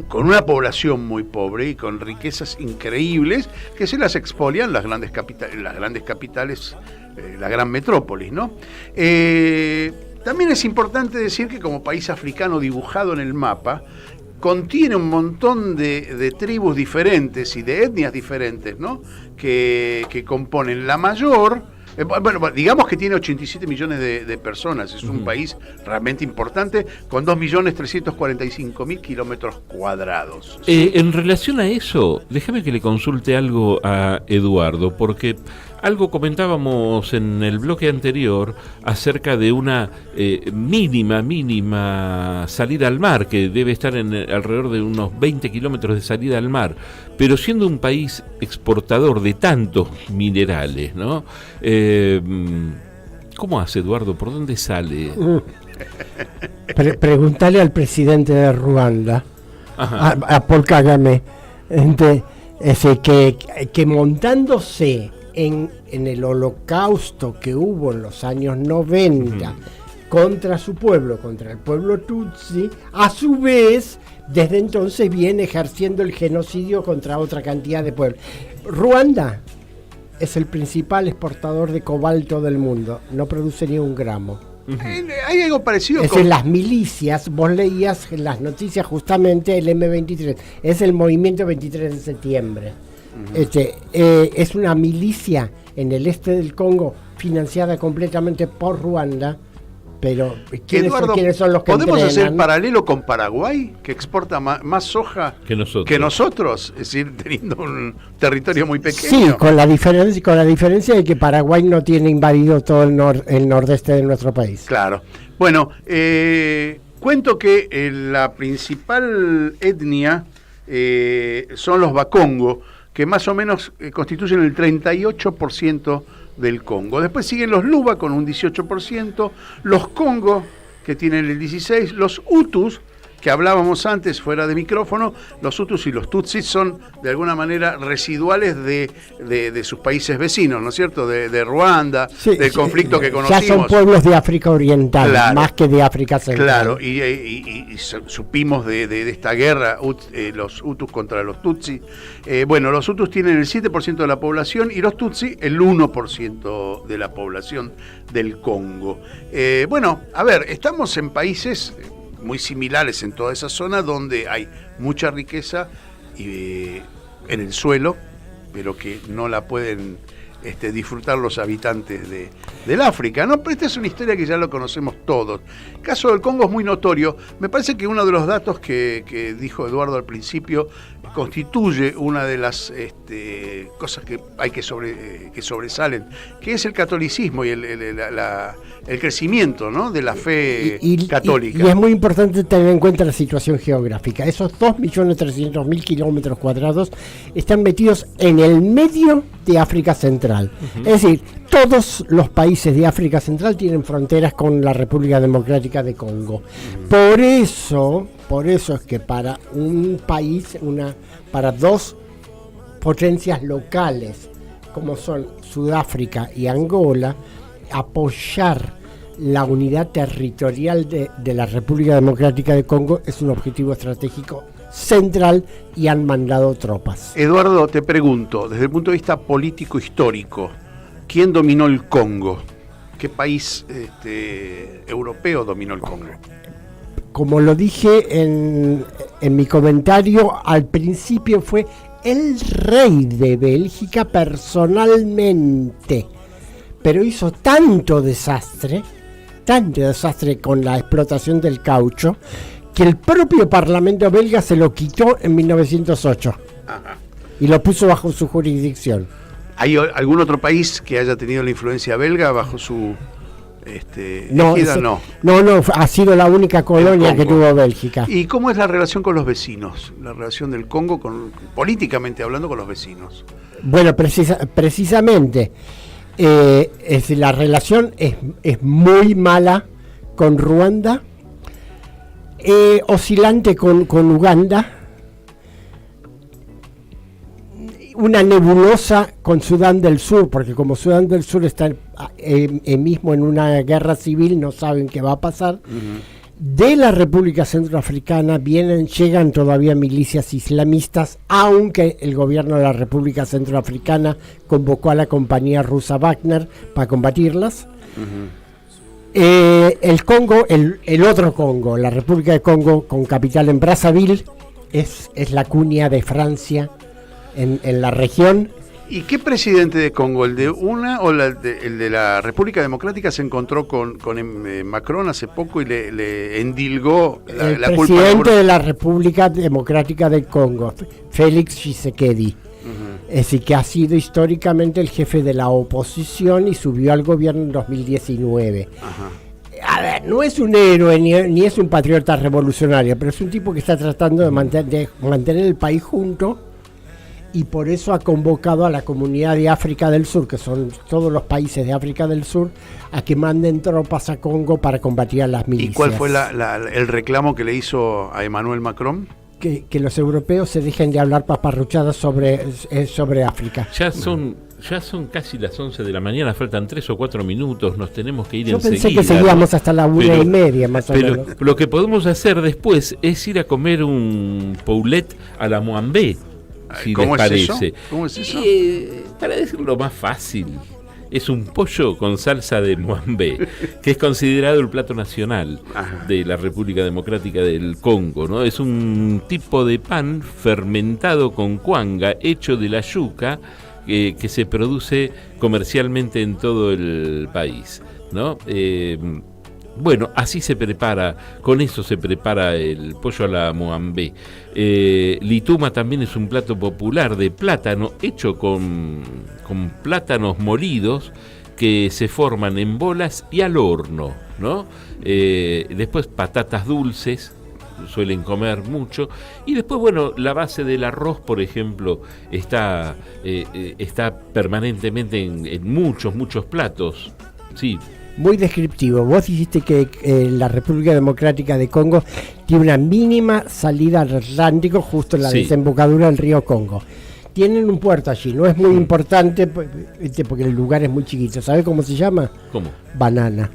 con una población muy pobre y con riquezas increíbles que se las expolian las grandes capitales, la gran metrópolis, ¿no? También es importante decir que como país africano dibujado en el mapa, contiene un montón de tribus diferentes y de etnias diferentes, ¿no? Que componen la mayor... Bueno, digamos que tiene 87 millones de personas, es un país realmente importante, con 2.345.000 kilómetros cuadrados. ¿Sí? En relación a eso, déjame que le consulte algo a Eduardo, porque algo comentábamos en el bloque anterior acerca de una mínima salida al mar, que debe estar en alrededor de unos 20 kilómetros de salida al mar, pero siendo un país exportador de tantos minerales, ¿no? ¿Cómo hace, Eduardo? ¿Por dónde sale? Preguntale al presidente de Ruanda, a Paul Kagame, que montándose en el holocausto que hubo en los años 90 contra su pueblo, contra el pueblo Tutsi, a su vez, desde entonces viene ejerciendo el genocidio contra otra cantidad de pueblos. Ruanda es el principal exportador de cobalto del mundo, no produce ni un gramo. Hay algo parecido con las milicias. Vos leías en las noticias justamente el M23, es el movimiento 23 de septiembre. Es una milicia en el este del Congo financiada completamente por Ruanda, pero ¿quiénes son los que ¿podemos entrenan? hacer paralelo con Paraguay, que exporta más soja que nosotros? Es decir, teniendo un territorio muy pequeño. Sí, con la diferencia de que Paraguay no tiene invadido todo el nordeste de nuestro país. Claro. Bueno, cuento que la principal etnia son los Bakongo, que más o menos constituyen el 38% del Congo. Después siguen los Luba con un 18%, los Congo, que tienen el 16%, los Hutus, que hablábamos antes fuera de micrófono, los Hutus y los Tutsis son de alguna manera residuales de sus países vecinos, ¿no es cierto? De Ruanda, del conflicto que conocimos. Ya son pueblos de África Oriental, claro, más que de África Central. Claro, y supimos de esta guerra, los Hutus contra los Tutsi. Bueno, los Hutus tienen el 7% de la población y los Tutsi el 1% de la población del Congo. Bueno, a ver, estamos en países muy similares en toda esa zona donde hay mucha riqueza en el suelo, pero que no la pueden disfrutar los habitantes del África, ¿no? Pero esta es una historia que ya lo conocemos todos. El caso del Congo es muy notorio. Me parece que uno de los datos que dijo Eduardo al principio constituye una de las cosas que hay que sobresalen, que es el catolicismo y el crecimiento, ¿no?, de la fe católica. Y es muy importante tener en cuenta la situación geográfica. Esos 2.300.000 kilómetros cuadrados están metidos en el medio de África Central. Es decir, todos los países de África Central tienen fronteras con la República Democrática de Congo. Por eso es que para un país, para dos potencias locales, como son Sudáfrica y Angola, apoyar la unidad territorial de la República Democrática de Congo es un objetivo estratégico central y han mandado tropas. Eduardo, te pregunto, desde el punto de vista político histórico, ¿quién dominó el Congo? ¿Qué país europeo dominó el Congo? Como lo dije en mi comentario, al principio fue el rey de Bélgica personalmente, pero hizo tanto desastre con la explotación del caucho, que el propio Parlamento belga se lo quitó en 1908. Ajá. Y lo puso bajo su jurisdicción. ¿Hay algún otro país que haya tenido la influencia belga bajo su No, égida? no, ha sido la única colonia que tuvo Bélgica. ¿Y cómo es la relación con los vecinos? La relación del Congo, políticamente hablando, con los vecinos. Bueno, precisamente, la relación es muy mala con Ruanda, oscilante con Uganda, una nebulosa con Sudán del Sur, porque como Sudán del Sur está mismo en una guerra civil, no saben qué va a pasar. Uh-huh. De la República Centroafricana llegan todavía milicias islamistas, aunque el gobierno de la República Centroafricana convocó a la compañía rusa Wagner para combatirlas. Uh-huh. El Congo, el otro Congo, la República de Congo, con capital en Brazzaville, es la cuña de Francia en la región. ¿Y qué presidente de Congo, el de una o el de la República Democrática, se encontró con Macron hace poco y le endilgó la culpa? El presidente de la República Democrática de Congo, Félix Tshisekedi. Uh-huh. Es decir, que ha sido históricamente el jefe de la oposición y subió al gobierno en 2019. Uh-huh. A ver, no es un héroe ni es un patriota revolucionario, pero es un tipo que está tratando de mantener el país junto. Y por eso ha convocado a la comunidad de África del Sur, que son todos los países de África del Sur, a que manden tropas a Congo para combatir a las milicias. ¿Y cuál fue el reclamo que le hizo a Emmanuel Macron? Que los europeos se dejen de hablar paparruchadas sobre África. Ya son casi las 11 de la mañana, faltan 3 o 4 minutos, nos tenemos que ir Yo enseguida. Yo pensé que seguíamos hasta la 1:30 más o menos. Pero lo que podemos hacer después es ir a comer un poulet a la Moambé. Si les parece. Eso? ¿Cómo es eso? Para decirlo más fácil, es un pollo con salsa de Moambé, que es considerado el plato nacional de la República Democrática del Congo, ¿no? Es un tipo de pan fermentado con cuanga, hecho de la yuca, que se produce comercialmente en todo el país, ¿no? Bueno, así se prepara, con eso se prepara el pollo a la Moambé. Lituma también es un plato popular de plátano, hecho con plátanos molidos que se forman en bolas y al horno, ¿no? Después patatas dulces, suelen comer mucho. Y después, bueno, la base del arroz, por ejemplo, está permanentemente en muchos platos, sí. Muy descriptivo. Vos dijiste que la República Democrática de Congo tiene una mínima salida al Atlántico justo en la desembocadura del río Congo. Tienen un puerto allí, no es muy importante porque el lugar es muy chiquito. ¿Sabe cómo se llama? ¿Cómo? Banana.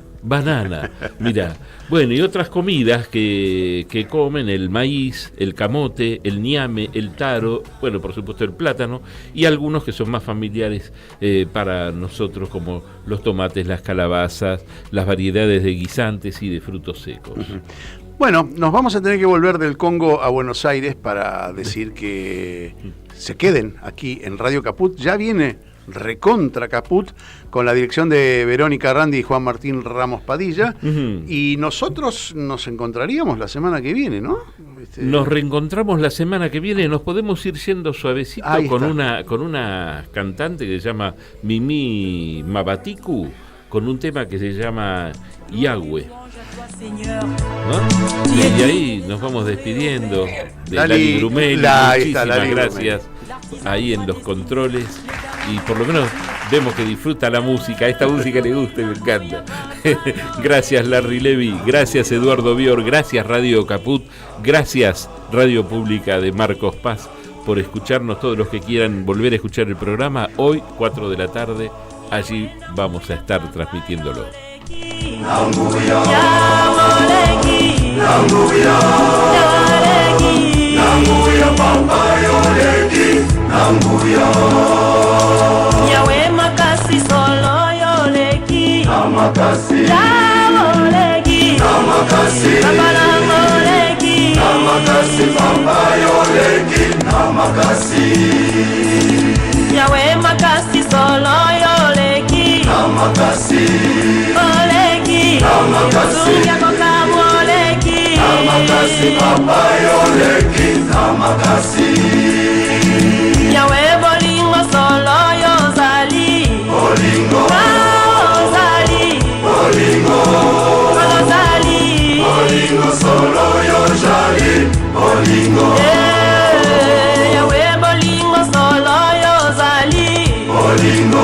Mira. Bueno, y otras comidas que comen: el maíz, el camote, el ñame, el taro, bueno, por supuesto el plátano, y algunos que son más familiares para nosotros, como los tomates, las calabazas, las variedades de guisantes y de frutos secos. Uh-huh. Bueno, nos vamos a tener que volver del Congo a Buenos Aires para decir que se queden aquí en Radio Caput. Ya viene recontra Caput, con la dirección de Verónica Randi y Juan Martín Ramos Padilla. Uh-huh. Y nosotros nos encontraríamos la semana que viene, ¿no? Nos reencontramos la semana que viene. Nos podemos ir yendo suavecito con una cantante que se llama Mimi Mabatiku, con un tema que se llama Yahweh, ¿no? Y ahí nos vamos despidiendo de Lali Brumel. Muchísimas gracias ahí en los controles, y por lo menos vemos que disfruta la música. Esta música le gusta y me encanta. Gracias Larry Levy, gracias Eduardo Bior, gracias Radio Caput, gracias Radio Pública de Marcos Paz por escucharnos. Todos los que quieran volver a escuchar el programa, hoy 4 de la tarde allí vamos a estar transmitiéndolo. Yawe makasi solo yoleki, namakasi, yoleki, namakasi, babalangoleki, namakasi, bamba yoleki, namakasi. Yawe makasi solo yoleki, namakasi, oleki, namakasi, oleki, namakasi, bamba yoleki, namakasi. Yawe bolingo solo yozali, bolingo, ozali, bolingo, ozali, bolingo solo yozali, bolingo. Yawe bolingo solo yozali, bolingo,